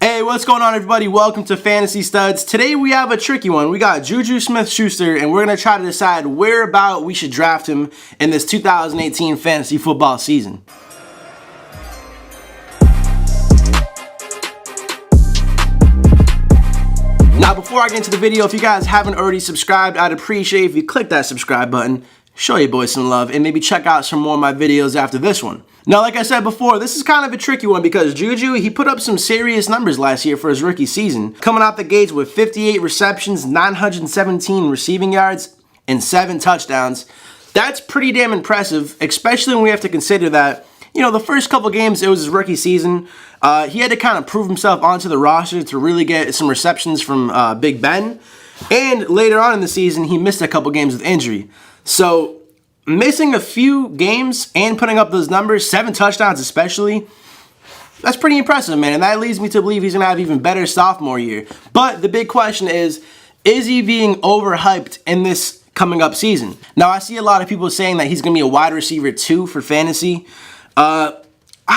Hey, what's going on, everybody? Welcome to Fantasy Studs. Today we have a tricky one. We got JuJu Smith-Schuster, and we're going to try to decide where about we should draft him in this 2018 fantasy football season. Now, before I get into the video, if you guys haven't already subscribed, I'd appreciate if you click that subscribe button, show your boys some love, and maybe check out some more of my videos after this one. Now, like I said before, this is kind of a tricky one because JuJu, he put up some serious numbers last year for his rookie season, coming out the gates with 58 receptions, 917 receiving yards, and 7 touchdowns. That's pretty damn impressive, especially when we have to consider that, you know, the first couple games, it was his rookie season. He had to kind of prove himself onto the roster to really get some receptions from Big Ben. And later on in the season, he missed a couple games with injury. So, missing a few games and putting up those numbers, 7 touchdowns especially, that's pretty impressive, man. And that leads me to believe he's going to have even better sophomore year. But the big question is he being overhyped in this coming up season? Now, I see a lot of people saying that he's going to be a wide receiver 2 for fantasy. I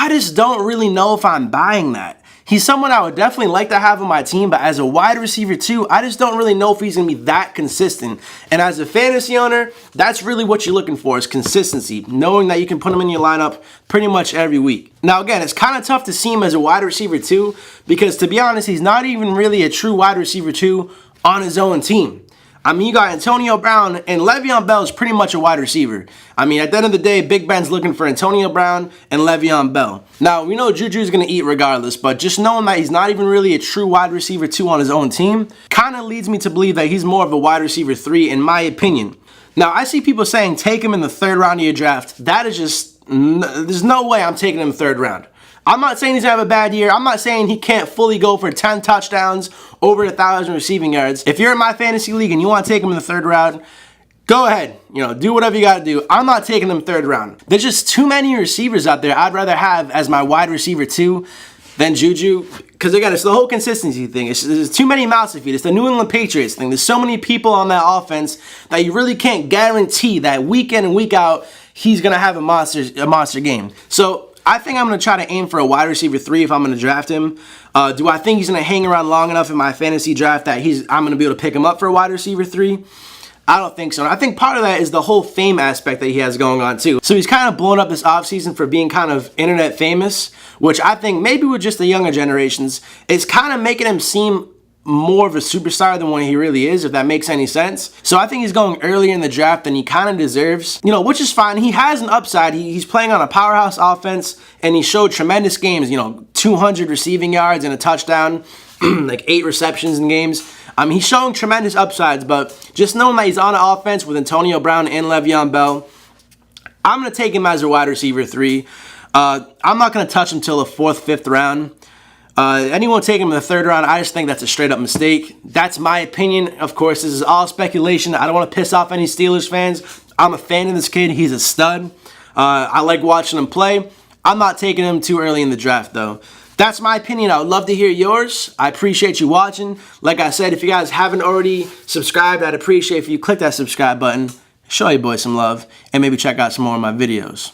just don't really know if I'm buying that. He's someone I would definitely like to have on my team, but as a wide receiver 2, I just don't really know if he's going to be that consistent. And as a fantasy owner, that's really what you're looking for, is consistency, knowing that you can put him in your lineup pretty much every week. Now, again, it's kind of tough to see him as a wide receiver 2 because, to be honest, he's not even really a true wide receiver 2 on his own team. I mean, you got Antonio Brown, and Le'Veon Bell is pretty much a wide receiver. I mean, at the end of the day, Big Ben's looking for Antonio Brown and Le'Veon Bell. Now, we know JuJu's going to eat regardless, but just knowing that he's not even really a true wide receiver 2 on his own team kind of leads me to believe that he's more of a wide receiver 3 in my opinion. Now, I see people saying take him in the 3rd round of your draft. That is just, there's no way I'm taking him in the 3rd round. I'm not saying he's going to have a bad year. I'm not saying he can't fully go for 10 touchdowns, over 1,000 receiving yards. If you're in my fantasy league and you want to take him in the 3rd round, go ahead. You know, do whatever you got to do. I'm not taking him 3rd round. There's just too many receivers out there I'd rather have as my wide receiver 2 than JuJu. Because again, it's the whole consistency thing. There's too many mouths to feed. It's the New England Patriots thing. There's so many people on that offense that you really can't guarantee that week in and week out he's going to have a monster game. So I think I'm going to try to aim for a wide receiver 3 if I'm going to draft him. Do I think he's going to hang around long enough in my fantasy draft that I'm going to be able to pick him up for a wide receiver 3? I don't think so. And I think part of that is the whole fame aspect that he has going on too. So he's kind of blown up this offseason for being kind of internet famous, which I think maybe with just the younger generations, it's kind of making him seem more of a superstar than what he really is, if that makes any sense. So I think he's going earlier in the draft than he kind of deserves, you know, which is fine. He has an upside. He's playing on a powerhouse offense, and he showed tremendous games, you know, 200 receiving yards and a touchdown, like 8 receptions in games. He's showing tremendous upsides, but just knowing that he's on an offense with Antonio Brown and Le'Veon Bell, I'm going to take him as a wide receiver 3. I'm not going to touch him till the 4th, 5th round. Anyone take him in the 3rd round, I just think that's a straight up mistake. That's my opinion. Of course, this is all speculation. I don't want to piss off any Steelers fans. I'm a fan of this kid. He's a stud. I like watching him play. I'm not taking him too early in the draft, though. That's my opinion. I would love to hear yours. I appreciate you watching. Like I said, if you guys haven't already subscribed, I'd appreciate if you click that subscribe button, show your boy some love, and maybe check out some more of my videos.